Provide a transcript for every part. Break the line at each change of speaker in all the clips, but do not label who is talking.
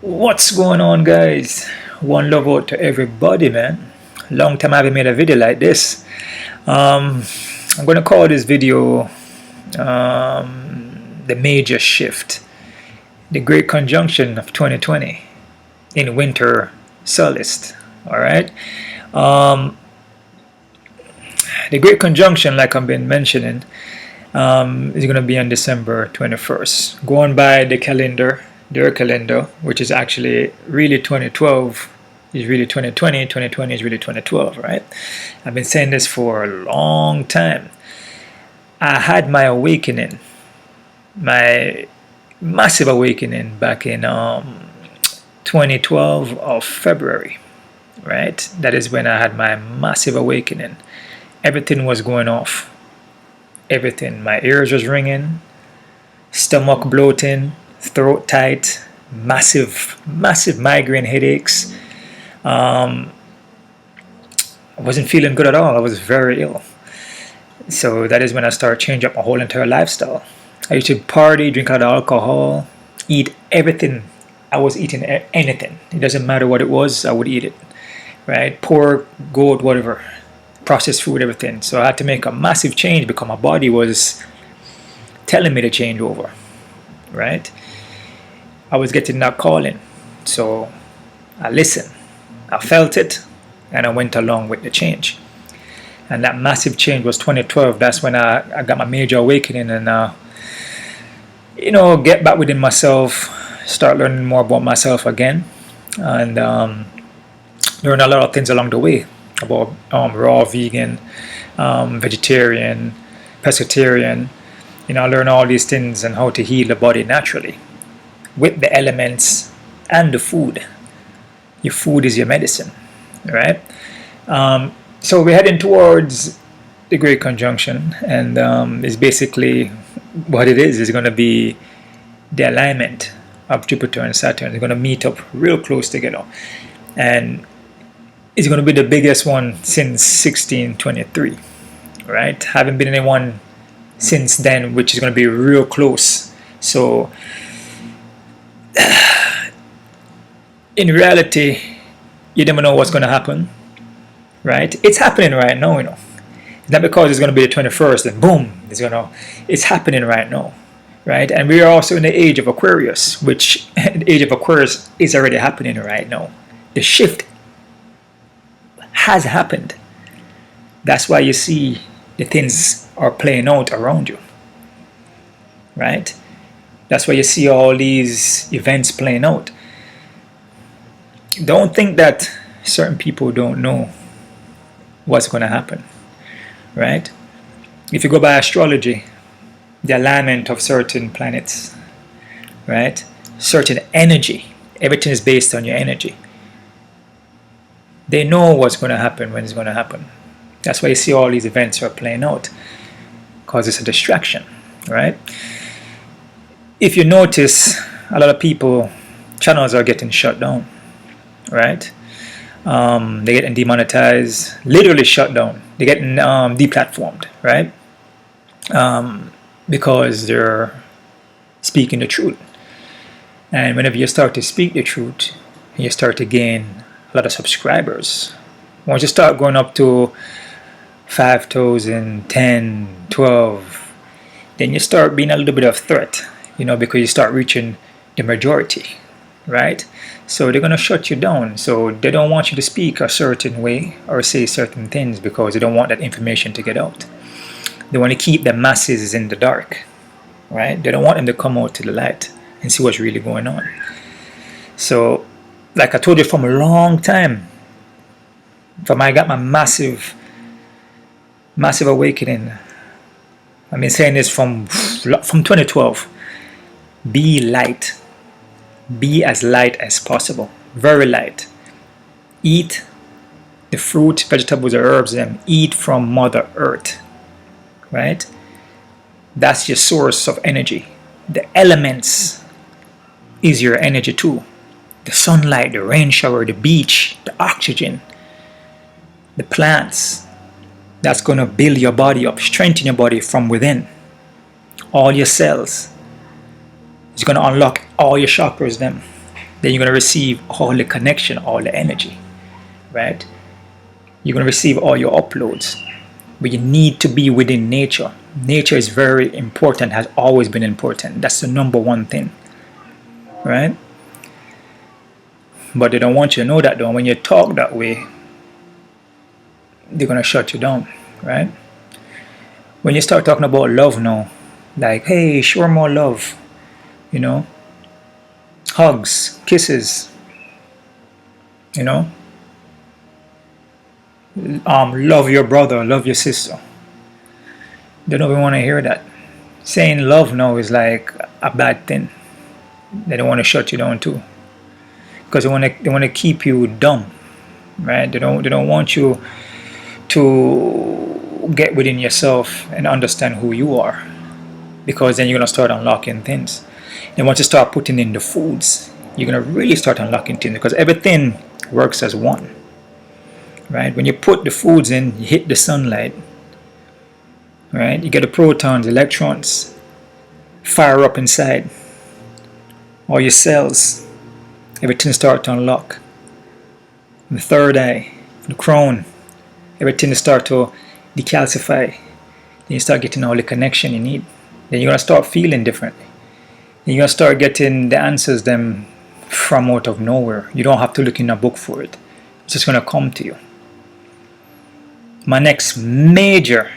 What's going on, guys? One love out to everybody, man. Long time I haven't made a video like this. um I'm gonna call this video the major shift, the great conjunction of 2020 in winter solace. All right. um the great conjunction, like I've been mentioning, is going to be on December 21st. Going by the calendar, their calendar, which is actually really 2012, is really 2020, 2020 is really 2012, right? I've been saying this for a long time. I had my awakening, my massive awakening back in 2012 of February, right? That is when I had my massive awakening. Everything was going off. Everything. My ears was ringing, stomach bloating, throat tight, massive migraine headaches. I wasn't feeling good at all. I was very ill. So that is when I started changing up my whole entire lifestyle. I used to party, drink a lot of alcohol, eat everything. I was eating anything. It doesn't matter what it was, I would eat it. Right? Pork, goat, whatever. Processed food, everything. So I had to make a massive change because my body was telling me to change over. Right? I was getting that calling. So I listened. I felt it, and I went along with the change. And that massive change was 2012. That's when I got my major awakening and get back within myself, start learning more about myself again, and learn a lot of things along the way about raw, vegan, vegetarian, pescatarian. I learn all these things and how to heal the body naturally with the elements and the food. Your food is your medicine, right? So we're heading towards the Great Conjunction, and it's basically what it is. It's going to be the alignment of Jupiter and Saturn. They're going to meet up real close together, and it's going to be the biggest one since 1623, right? Haven't been anyone since then, which is going to be real close. So in reality, you never know what's going to happen, right? It's happening right now, It's not because it's going to be the 21st and boom, it's happening right now, right? And we are also in the age of Aquarius, which the age of Aquarius is already happening right now. The shift has happened. That's why you see the things are playing out around you, right? That's why you see all these events playing out. Don't think that certain people don't know what's going to happen, right? If you go by astrology, the alignment of certain planets, right? Certain energy, everything is based on your energy. They know what's going to happen when it's going to happen. That's why you see all these events are playing out, because it's a distraction, right? If you notice, a lot of people, channels are getting shut down, right? They're getting demonetized, literally shut down. They're getting deplatformed, right? Because they're speaking the truth. And whenever you start to speak the truth, you start to gain a lot of subscribers. Once you start going up to 5,000, 10, 12, then you start being a little bit of a threat, because you start reaching the majority, right? So they're going to shut you down. So they don't want you to speak a certain way or say certain things because they don't want that information to get out. They want to keep the masses in the dark, right? They don't want them to come out to the light and see what's really going on. So, like I told you from a long time, from I got my massive awakening. I've been saying this from 2012. Be light. Be as light as possible. Very light. Eat the fruit, vegetables, or herbs, and eat from Mother Earth. Right? That's your source of energy. The elements is your energy too. The sunlight, the rain shower, the beach, the oxygen, the plants. That's going to build your body up, strengthen your body from within. All your cells. It's going to unlock all your chakras then. then you're going to receive all the connection, all the energy, right? You're going to receive all your uploads. But you need to be within nature. Nature is very important, has always been important. That's the number one thing, right? But they don't want you to know that, though. When you talk that way, they're going to shut you down, right? When you start talking about love now, like, hey, show more love, you know, hugs, kisses, you know, love your brother, love your sister. They don't even want to hear that. Saying love now is like a bad thing. They don't want to shut you down too, because they want to keep you dumb, right? They don't want you to get within yourself and understand who you are, because then you're gonna start unlocking things. And once you start putting in the foods, you're gonna really start unlocking things, because everything works as one, right? When you put the foods in, you hit the sunlight, right? You get the protons, electrons fire up inside all your cells. Everything starts to unlock. The third eye, the crown, everything start to decalcify. Then you start getting all the connection you need. Then you're gonna start feeling differently. Then you're gonna start getting the answers them from out of nowhere. You don't have to look in a book for it. It's just gonna come to you. My next major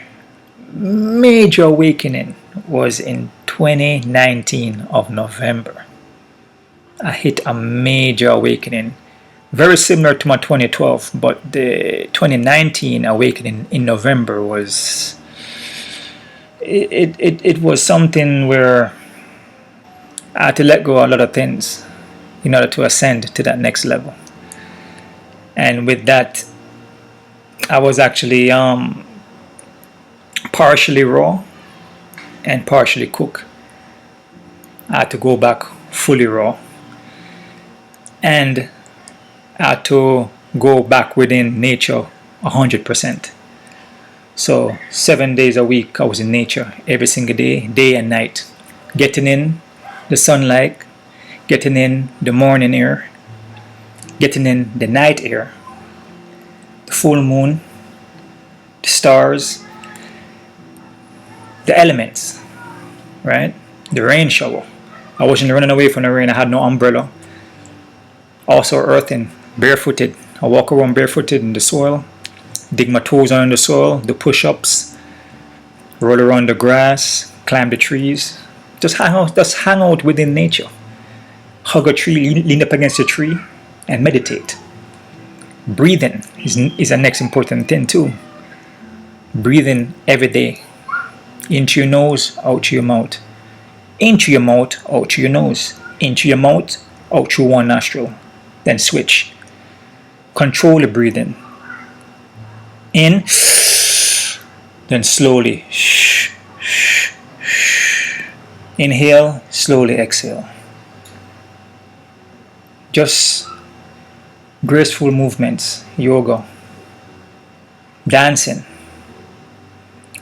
awakening was in 2019 of November. I hit a major awakening, very similar to my 2012, but the 2019 awakening in November was it was something where I had to let go of a lot of things in order to ascend to that next level. And with that, I was actually partially raw and partially cooked. I had to go back fully raw, and I had to go back within nature 100%. So 7 days a week I was in nature, every single day, day and night, getting in the sunlight, getting in the morning air, getting in the night air, the full moon, the stars, the elements, right? The rain shower. I wasn't running away from the rain. I had no umbrella. Also earthing, barefooted. I walk around barefooted in the soil, dig my toes on the soil, do push-ups, roll around the grass, climb the trees. Just hang out within nature. Hug a tree, lean up against a tree, and meditate. Breathing is the next important thing too. Breathing every day. Into your nose, out through your mouth. Into your mouth, out through your nose. Into your mouth, out through one nostril. Then switch. Control the breathing. In, then slowly. Inhale, slowly exhale. Just graceful movements, yoga, dancing.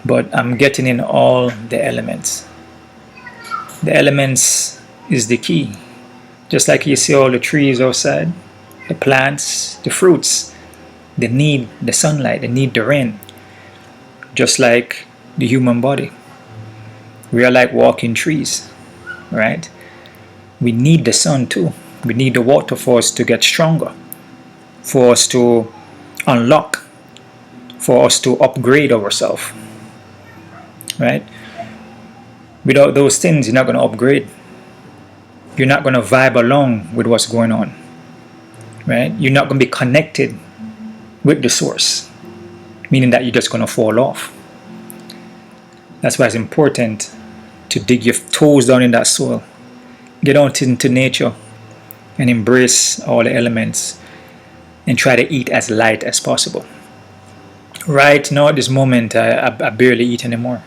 But I'm getting in all the elements. The elements is the key. Just like you see all the trees outside, the plants, the fruits, they need the sunlight, they need the rain. Just like the human body. We are like walking trees, right? We need the sun too. We need the water for us to get stronger, for us to unlock, for us to upgrade ourselves, right? Without those things, you're not going to upgrade. You're not going to vibe along with what's going on, right? You're not going to be connected with the source, meaning that you're just going to fall off. That's why it's important to dig your toes down in that soil, get out into nature, and embrace all the elements, and try to eat as light as possible. Right now, at this moment, I barely eat anymore.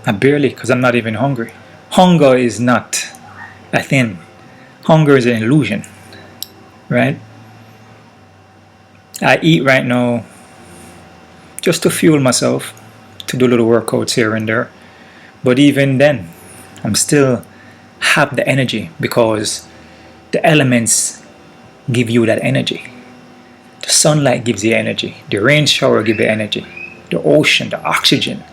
I barely, because I'm not even hungry. Hunger is not a thing. Hunger is an illusion, right? I eat right now just to fuel myself, to do little workouts here and there. But even then, I'm still have the energy, because the elements give you that energy. The sunlight gives you energy. The rain shower gives you energy. The ocean, the oxygen,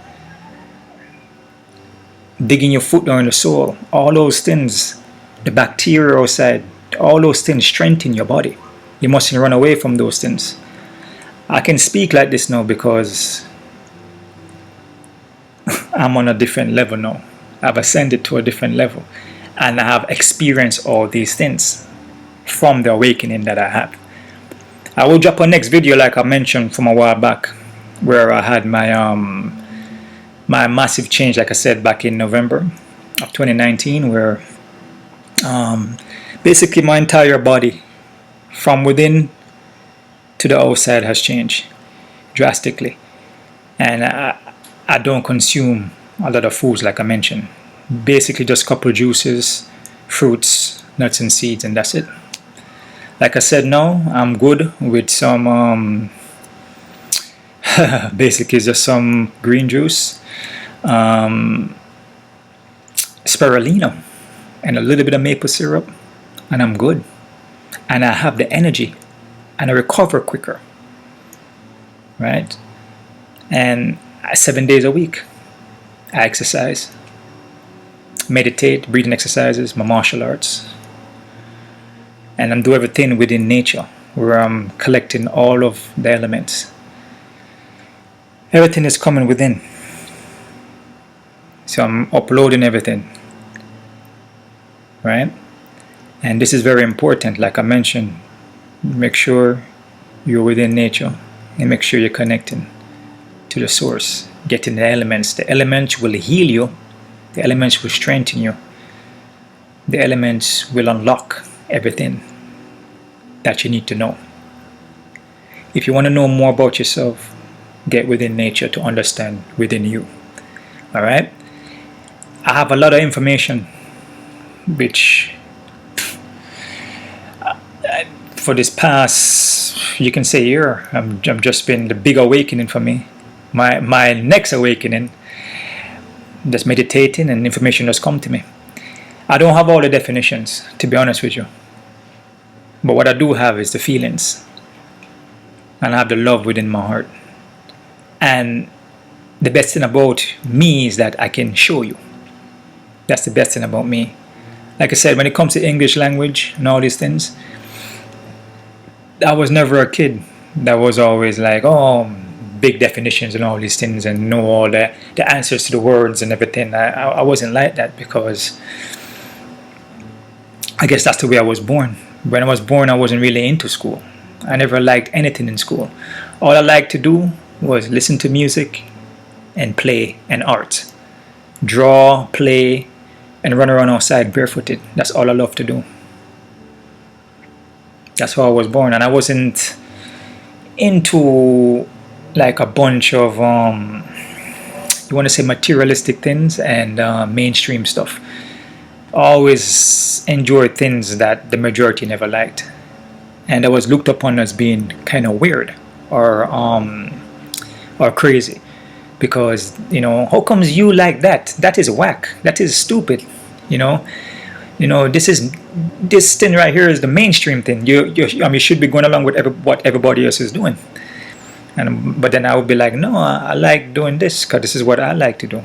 digging your foot down in the soil, all those things, the bacteria outside, all those things strengthen your body. You mustn't run away from those things. I can speak like this now because I'm on a different level now. I've ascended to a different level, and I have experienced all these things from the awakening that I had. I will drop a next video, like I mentioned from a while back, where I had my massive change, like I said, back in November of 2019, where basically my entire body from within to the outside has changed drastically. And I don't consume a lot of foods, like I mentioned. Basically just a couple of juices, fruits, nuts and seeds, and that's it. Like I said, now I'm good with some basically just some green juice, spirulina, and a little bit of maple syrup, and I'm good. And I have the energy, and I recover quicker, right? And 7 days a week I exercise, meditate, breathing exercises, my martial arts, and I'm doing everything within nature, where I'm collecting all of the elements. Everything is coming within, so I'm uploading everything, right? And this is very important. Like I mentioned, make sure you're within nature and make sure you're connecting to the source, getting the elements. The elements will heal you, the elements will strengthen you, the elements will unlock everything that you need to know. If you want to know more about yourself, get within nature to understand within you. All right? I have a lot of information which for this past, you can say, year, I'm just been the big awakening for me. My next awakening, just meditating and information has come to me. I don't have all the definitions, to be honest with you, but what I do have is the feelings, and I have the love within my heart. And the best thing about me is that I can show you. That's the best thing about me. Like I said, when it comes to English language and all these things, I was never a kid that was always like, oh, big definitions and all these things and know all the answers to the words and everything. I wasn't like that, because I guess that's the way I was born. When I was born, I wasn't really into school. I never liked anything in school. All I liked to do was listen to music and play and art. Draw, play, and run around outside barefooted. That's all I love to do. That's how I was born, and I wasn't into like a bunch of you want to say materialistic things and mainstream stuff. I always enjoyed things that the majority never liked, and I was looked upon as being kind of weird or crazy, because how comes you like that? That is whack. That is stupid. This thing right here is the mainstream thing. You should be going along with what everybody else is doing. But then I would be like, no, I like doing this because this is what I like to do.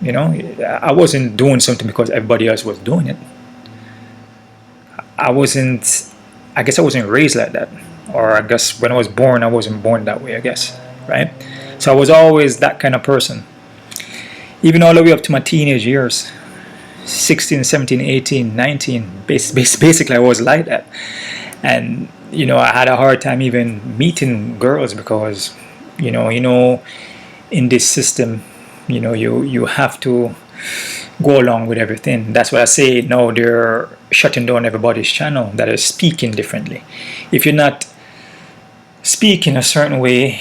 I wasn't doing something because everybody else was doing it. I guess I wasn't raised like that. Or I guess when I was born, I wasn't born that way, I guess. Right? So I was always that kind of person. Even all the way up to my teenage years. 16, 17, 18, 19, basically I was like that. And I had a hard time even meeting girls, because in this system, you have to go along with everything. That's what I say now. They're shutting down everybody's channel that is speaking differently. If you're not speaking a certain way,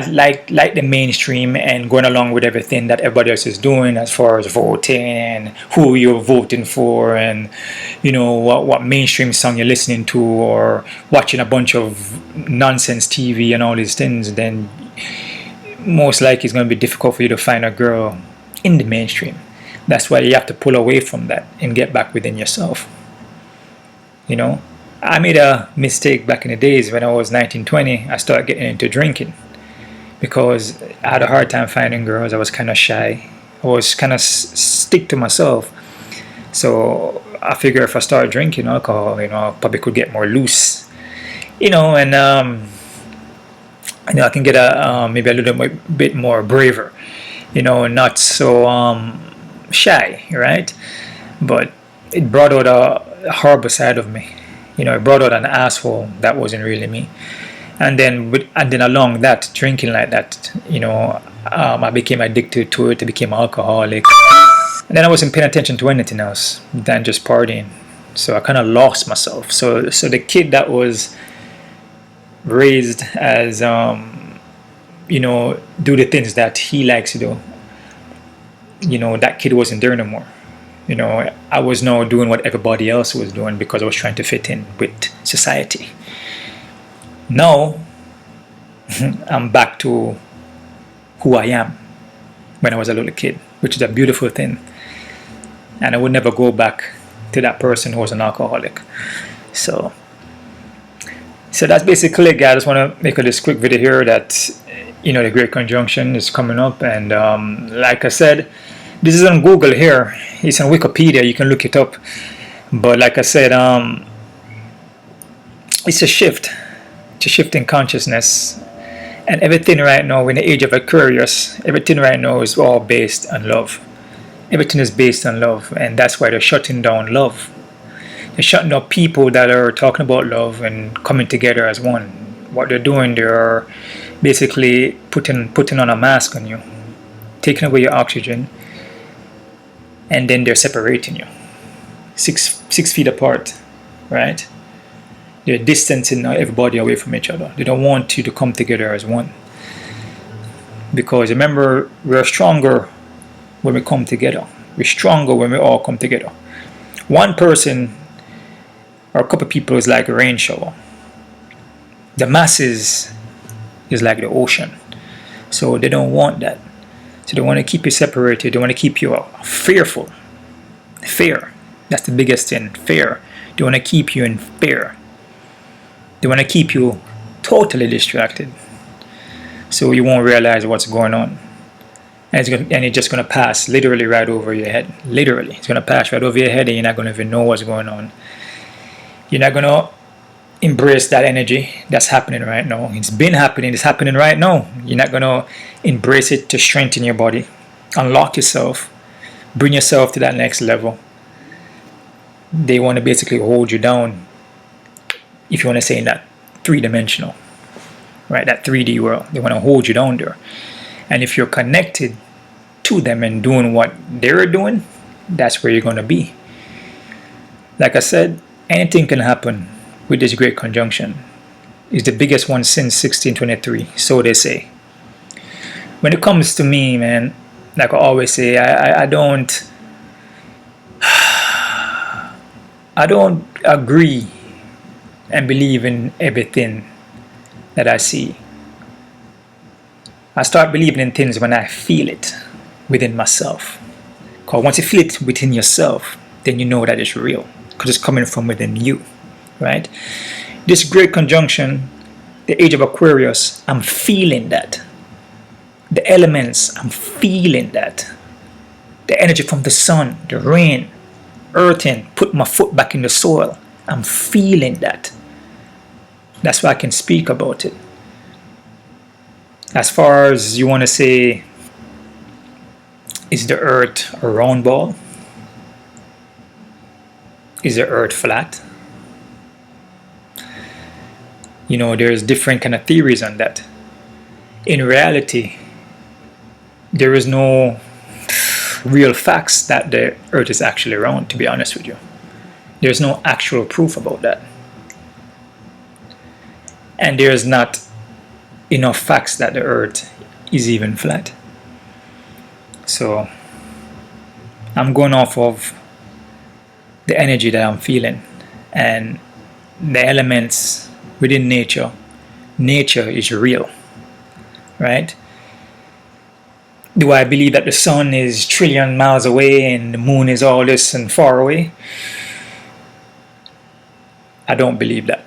like the mainstream, and going along with everything that everybody else is doing as far as voting and who you're voting for, and what mainstream song you're listening to, or watching a bunch of nonsense TV and all these things, then most likely it's going to be difficult for you to find a girl in the mainstream. That's why you have to pull away from that and get back within yourself. I made a mistake back in the days when I was 19, 20. I started getting into drinking because I had a hard time finding girls. I was kind of shy. I was kind of stick to myself. So I figured if I started drinking alcohol, I probably could get more loose, and I can get maybe a little bit more braver, not so shy, right? But it brought out a horrible side of me. It brought out an asshole that wasn't really me. And then along that, drinking like that, I became addicted to it. I became an alcoholic. And then I wasn't paying attention to anything else than just partying. So I kind of lost myself. So the kid that was raised as, do the things that he likes to do, that kid wasn't there no more. I was now doing what everybody else was doing because I was trying to fit in with society. Now, I'm back to who I am when I was a little kid, which is a beautiful thing. And I would never go back to that person who was an alcoholic. So that's basically it, guys. I just want to make this quick video here that, the Great Conjunction is coming up. And like I said, this is on Google here. It's on Wikipedia. You can look it up. But like I said, it's a shift. It's a shift in consciousness. And everything right now, in the age of Aquarius, everything right now is all based on love. Everything is based on love. And that's why they're shutting down love. They're shutting down people that are talking about love and coming together as one. What they're doing, they're basically putting on a mask on you, taking away your oxygen, and then they're separating you 6 feet apart, right? They're distancing everybody away from each other. They don't want you to come together as one, because remember, we're stronger when we come together. We're stronger when we all come together. One person or a couple of people is like a rain shower. The masses is like the ocean. So they don't want that. So they want to keep you separated. They want to keep you fearful. Fear. That's the biggest thing. Fear. They want to keep you in fear. They want to keep you totally distracted. So you won't realize what's going on. And it's just going to pass literally right over your head. Literally. It's going to pass right over your head and you're not going to even know what's going on. You're not going to embrace that energy that's happening right now. It's been happening. It's happening right now. You're not going to embrace it to strengthen your body. Unlock yourself. Bring yourself to that next level. They want to basically hold you down, if you want to say in that three-dimensional, right? That 3D world. They want to hold you down there. And if you're connected to them and doing what they're doing, that's where you're going to be. Like I said, anything can happen with this Great Conjunction. It's the biggest one since 1623, so they say. When it comes to me, man, like I always say, I don't agree and believe in everything that I see. I start believing in things when I feel it within myself. Because once you feel it within yourself, then you know that it's real. Because it's coming from within you, right? This Great Conjunction, the age of Aquarius, I'm feeling that. The elements, I'm feeling that. The energy from the sun, the rain, earthing, put my foot back in the soil. I'm feeling that. That's why I can speak about it. As far as you want to say, is the earth a round ball? Is the earth flat? There's different kind of theories on that. In reality, there is no real facts that the earth is actually round, to be honest with you. There's no actual proof about that. And there's not enough facts that the earth is even flat. So I'm going off of the energy that I'm feeling and the elements within nature. Nature is real, right? Do I believe that the sun is trillion miles away and the moon is all this and far away? I don't believe that.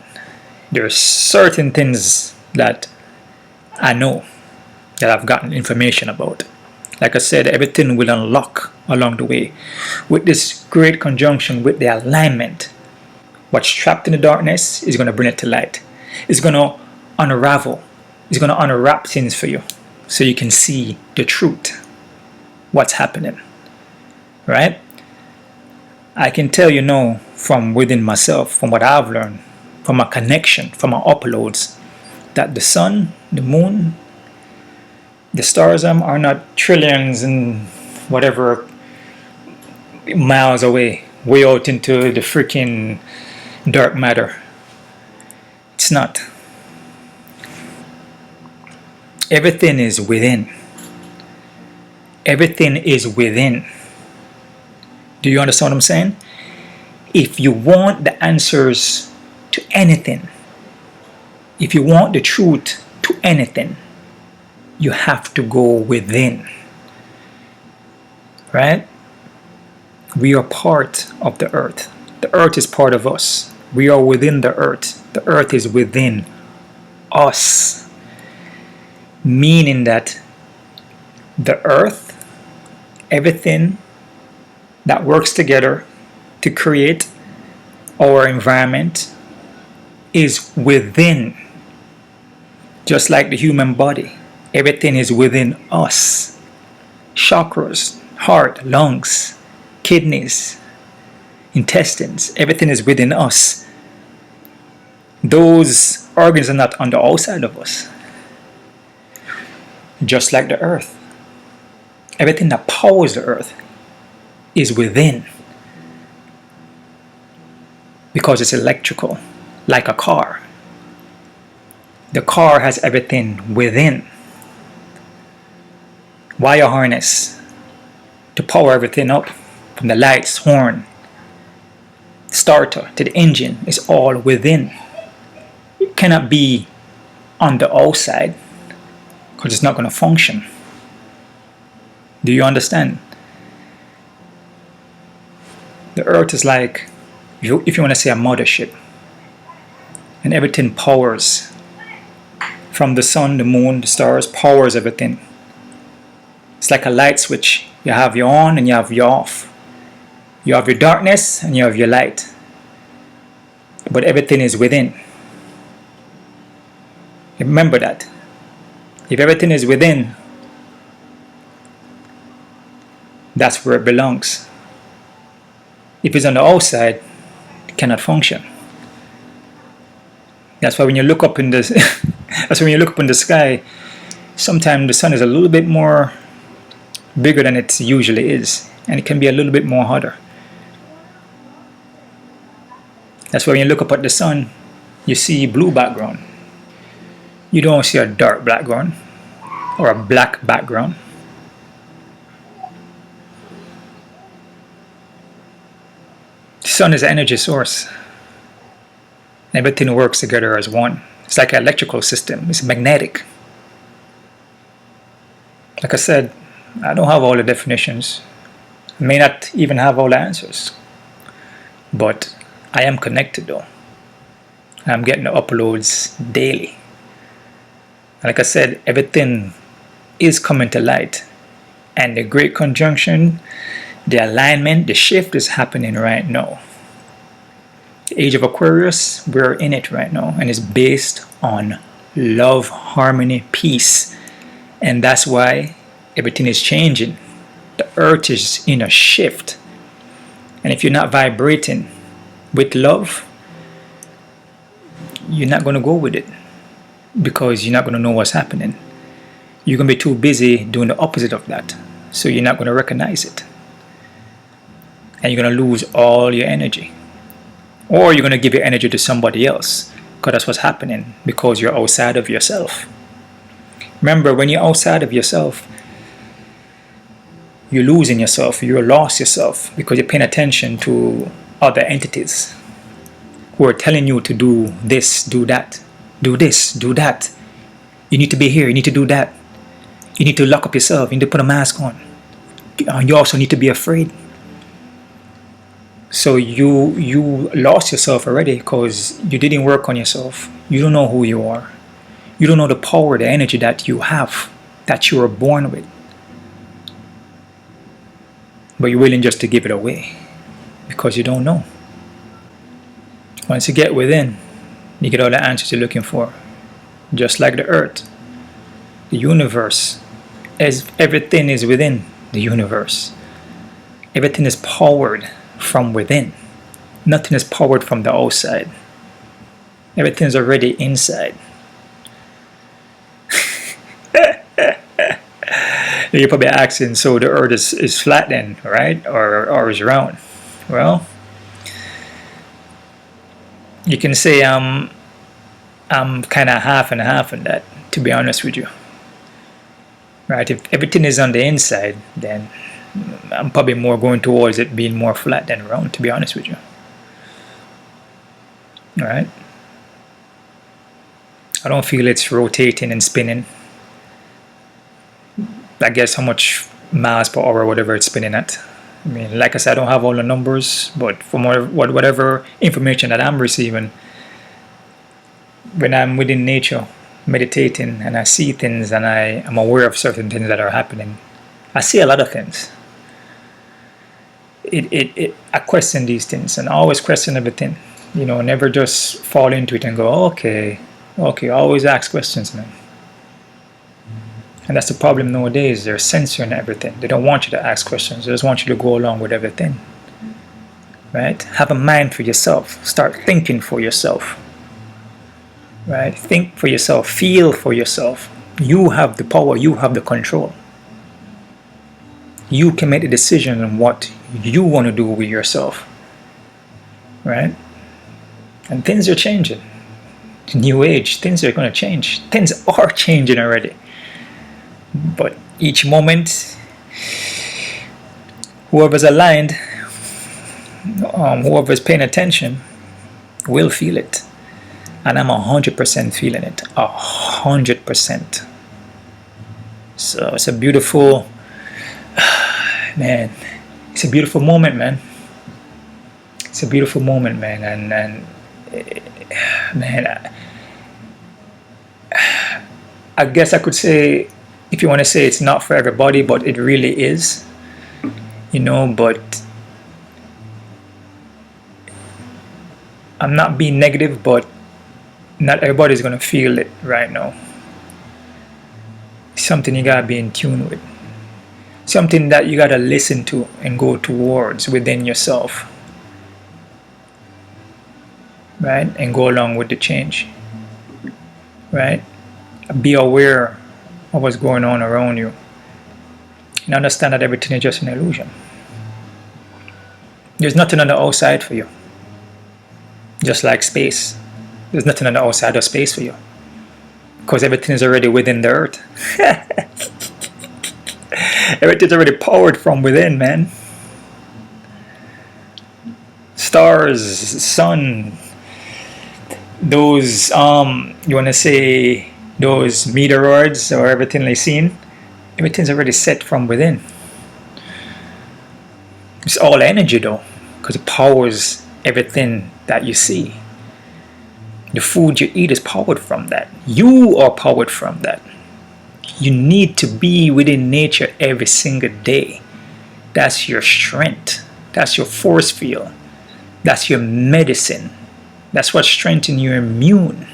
There are certain things that I know, that I've gotten information about. Like I said, everything will unlock along the way. With this great conjunction with the alignment, what's trapped in the darkness is going to bring it to light. It's going to unravel. It's going to unwrap things for you so you can see the truth, what's happening. Right? I can tell you now from within myself, from what I've learned, from my connection, from my uploads, that the sun, the moon, the stars are not trillions and whatever miles away, way out into the freaking dark matter. It's not. Everything is within. Everything is within. Do you understand what I'm saying? If you want the answers to anything, if you want the truth to anything, you have to go within. Right? We are part of the earth. The earth is part of us. We are within the earth. The earth is within us. Meaning that the earth, everything that works together to create our environment is within. Just like the human body, everything is within us. Chakras, heart, lungs, kidneys, intestines, everything is within us. Those organs are not on the outside of us. Just like the earth. Everything that powers the earth is within. Because it's electrical, like a car. The car has everything within. Wire harness to power everything up, from the lights, horn, starter to the engine, is all within. It cannot be on the outside because it's not going to function. Do you understand? The earth is like, if you want to say, a mothership, and everything powers from the sun, the moon, the stars, powers everything. It's like a light switch. You have your on and you have your off. You have your darkness and you have your light. But everything is within. Remember that. If everything is within, that's where it belongs. If it's on the outside, it cannot function. That's why when you look up in the that's when you look up in the sky, sometimes the sun is a little bit more bigger than it usually is, and it can be a little bit more hotter. That's why when you look up at the sun, you see blue background. You don't see a dark background or a black background. The sun is an energy source. Everything works together as one. It's like an electrical system. It's magnetic. Like I said, I don't have all the definitions. I may not even have all the answers. But I am connected though. I'm getting the uploads daily. Like I said, everything is coming to light. And the great conjunction, the alignment, the shift is happening right now. The age of Aquarius, we're in it right now. And it's based on love, harmony, peace. And that's why everything is changing. The earth is in a shift. And if you're not vibrating with love, you're not going to go with it. Because you're not going to know what's happening. You're going to be too busy doing the opposite of that. So you're not going to recognize it. And you're going to lose all your energy. Or you're going to give your energy to somebody else. Because that's what's happening. Because you're outside of yourself. Remember, when you're outside of yourself, you're losing yourself. You're lost yourself. Because you're paying attention to other entities. Who are telling you to do this, do that. Do this, do that. You need to be here, you need to do that. You need to lock up yourself, you need to put a mask on. You also need to be afraid. So you lost yourself already because you didn't work on yourself. You don't know who you are. You don't know the power, the energy that you have, that you were born with. But you're willing just to give it away because you don't know. Once you get within, you get all the answers you're looking for. Just like the earth, the universe, as everything is within the universe. Everything is powered from within. Nothing is powered from the outside. Everything is already inside. You're probably asking, so the earth is flat then, right? Or is round? Well, you can say I'm kind of half and half in that, to be honest with you. Right? If everything is on the inside, then I'm probably more going towards it being more flat than round, to be honest with you. All right? I don't feel it's rotating and spinning. I guess how much miles per hour, whatever it's spinning at. I mean, like I said, I don't have all the numbers, but from whatever information that I'm receiving, when I'm within nature, meditating, and I see things and I am aware of certain things that are happening, I see a lot of things. I question these things and I always question everything. You know, never just fall into it and go, okay, always ask questions, man. And that's the problem nowadays. They're censoring everything. They don't want you to ask questions. They just want you to go along with everything. Right? Have a mind for yourself. Start thinking for yourself. Right? Think for yourself. Feel for yourself. You have the power. You have the control. You can make the decision on what you want to do with yourself. Right? And things are changing. New age, things are going to change. Things are changing already. But each moment, whoever's aligned, whoever's paying attention, will feel it. And I'm 100% feeling it. 100%. So it's a beautiful, man, it's a beautiful moment, man. It's a beautiful moment, man. And man, I guess I could say, if you want to say it's not for everybody, but it really is, you know, but I'm not being negative, but not everybody's going to feel it right now. It's something you got to be in tune with. Something that you got to listen to and go towards within yourself. Right? And go along with the change. Right? Be aware of what's going on around you, and understand that everything is just an illusion. There's nothing on the outside for you. Just like space, there's nothing on the outside of space for you, because everything is already within the earth. Everything's already powered from within, man. Stars, sun, those you want to say those meteoroids or everything they've seen, everything's already set from within. It's all energy though, because it powers everything that you see. The food you eat is powered from that. You are powered from that. You need to be within nature every single day. That's your strength. That's your force field. That's your medicine. That's what strengthens your immune.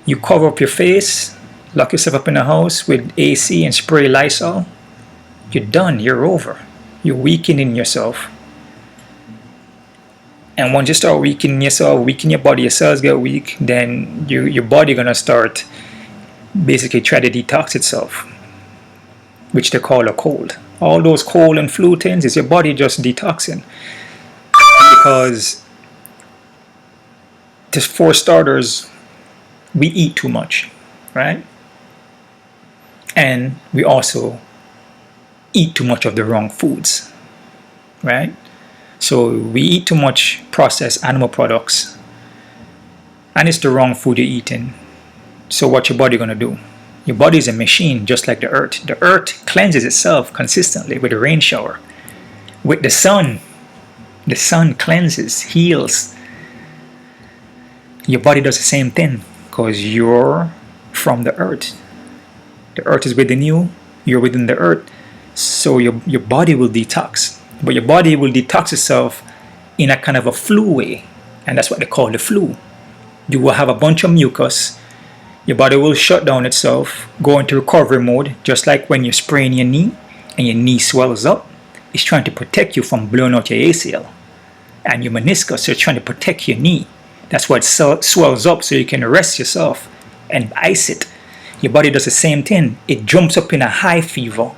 You cover up your face, lock yourself up in the house with AC and spray Lysol. You're done. You're over. You're weakening yourself. And once you start weakening yourself, weakening your body, your cells get weak, then your body gonna start basically try to detox itself, which they call a cold. All those cold and flu things is your body just detoxing. Because just for starters, we eat too much, right? And we also eat too much of the wrong foods, right? So we eat too much processed animal products, and it's the wrong food you're eating. So what's your body gonna do? Your body is a machine, just like the earth. The earth cleanses itself consistently with a rain shower, with the sun, The sun cleanses, heals. Your body does the same thing because you're from the earth. The earth is within you, you're within the earth. So your body will detox. But your body will detox itself in a kind of a flu way. And that's what they call the flu. You will have a bunch of mucus. Your body will shut down itself, go into recovery mode, just like when you sprain your knee and your knee swells up. It's trying to protect you from blowing out your ACL and your meniscus. So it's trying to protect your knee. That's why it swells up so you can rest yourself and ice it. Your body does the same thing. It jumps up in a high fever.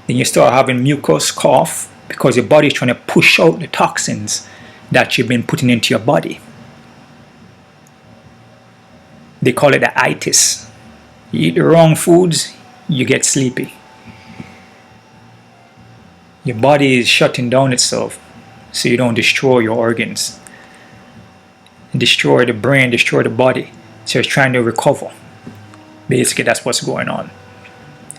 Then you start having mucus, cough, because your body is trying to push out the toxins that you've been putting into your body. They call it the itis. You eat the wrong foods, you get sleepy. Your body is shutting down itself so you don't destroy your organs. Destroy the brain, destroy the body. So it's trying to recover. Basically, that's what's going on.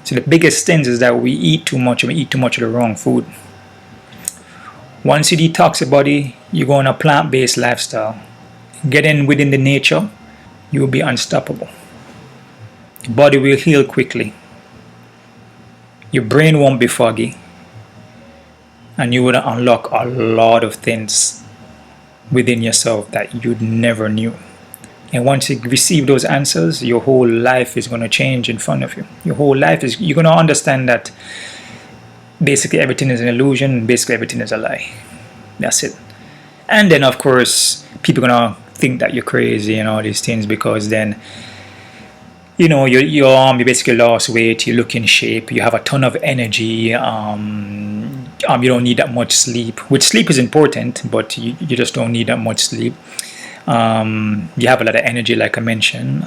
So the biggest thing is that we eat too much, and we eat too much of the wrong food. Once you detox your body, you go on a plant-based lifestyle. Get in within the nature, you will be unstoppable. Your body will heal quickly. Your brain won't be foggy. And you will unlock a lot of things within yourself that you never knew. And once you receive those answers, your whole life is going to change in front of you. Your whole life is, you're going to understand that basically everything is an illusion, basically everything is a lie. That's it. And then of course, people are going to think that you're crazy and all these things, because then, you know, you basically lost weight, you look in shape, you have a ton of energy, you don't need that much sleep. Which sleep is important, but you just don't need that much sleep. You have a lot of energy, like I mentioned.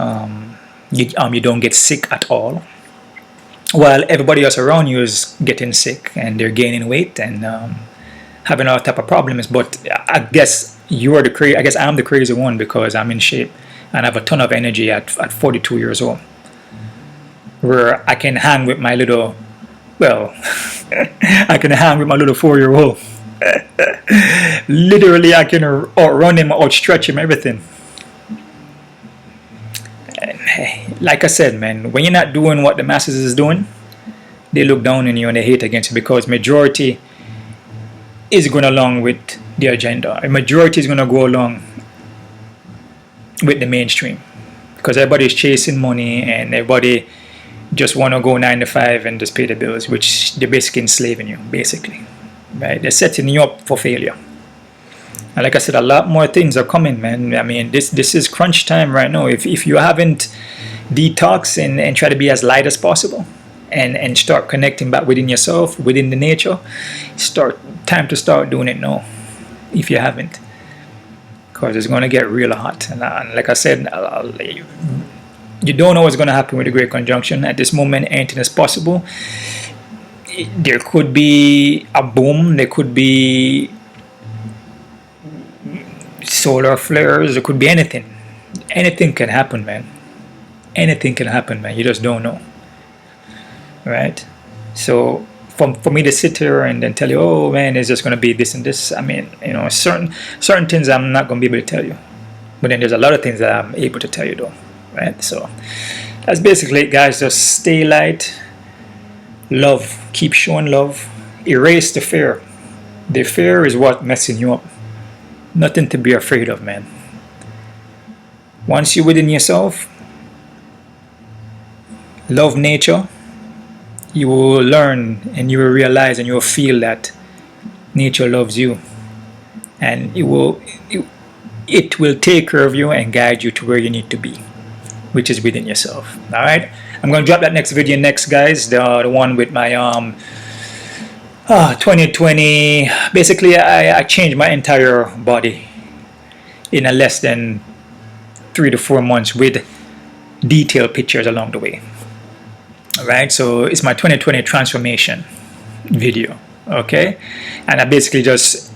You don't get sick at all, while everybody else around you is getting sick and they're gaining weight and having all type of problems. But I guess you are I guess I'm the crazy one, because I'm in shape and I have a ton of energy at 42 years old, where I can hang with my little, well, I can hang with my little 4-year-old. Literally, I can outrun him, outstretch him, everything. And like I said, man, when you're not doing what the masses is doing, they look down on you and they hate against you, because majority is going along with the agenda. A majority is going to go along with the mainstream, because everybody is chasing money and everybody just want to go 9 to 5 and just pay the bills, which they're basically enslaving you, basically. Right? They're setting you up for failure. And like I said, a lot more things are coming, man. I mean, this is crunch time right now. If you haven't detoxed and try to be as light as possible and start connecting back within yourself, within the nature, time to start doing it now, if you haven't. Because it's going to get real hot. And like I said, you don't know what's going to happen with the Great Conjunction. At this moment, anything is possible. There could be a boom. There could be solar flares. There could be anything. Anything can happen, man. Anything can happen, man. You just don't know. Right? So for me to sit here and then tell you, oh man, it's just going to be this and this. I mean, you know, certain things I'm not going to be able to tell you. But then there's a lot of things that I'm able to tell you though. Right? So that's basically it, guys. Just stay light. Love. Keep showing love. Erase the fear. The fear is what messing you up. Nothing to be afraid of, man. Once you're within yourself, love nature, you will learn and you will realize and you will feel that nature loves you, and it will take care of you and guide you to where you need to be, which is within yourself. All right, I'm going to drop that next video next, guys, the one with my 2020. Basically, I changed my entire body in a less than 3 to 4 months with detailed pictures along the way. All right, so it's my 2020 transformation video. Okay, and I basically just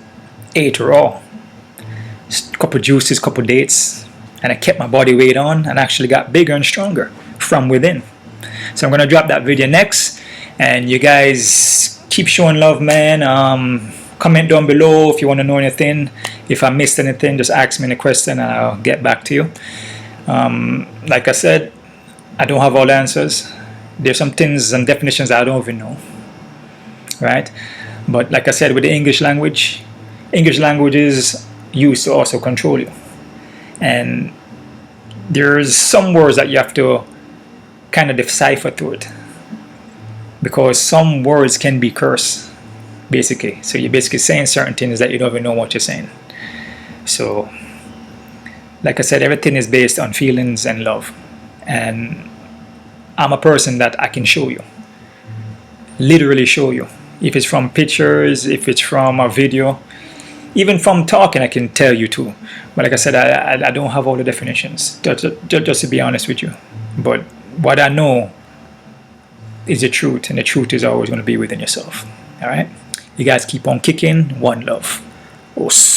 ate raw, couple juices, couple dates, and I kept my body weight on and actually got bigger and stronger from within. So I'm gonna drop that video next, and you guys keep showing love, man. comment down below if you want to know anything. If I missed anything, just ask me any question and I'll get back to you. Like I said, I don't have all the answers. There's some things and definitions I don't even know, right? But like I said, with the English language is used to also control you. And there's some words that you have to kind of decipher through it, because some words can be cursed, basically. So you're basically saying certain things that you don't even know what you're saying. So like I said, everything is based on feelings and love. And I'm a person that I can show you, literally show you. If it's from pictures, if it's from a video, even from talking, I can tell you too. But like I said, I don't have all the definitions, just to be honest with you. But what I know is the truth, and the truth is always going to be within yourself. All right? You guys keep on kicking. One love. Os.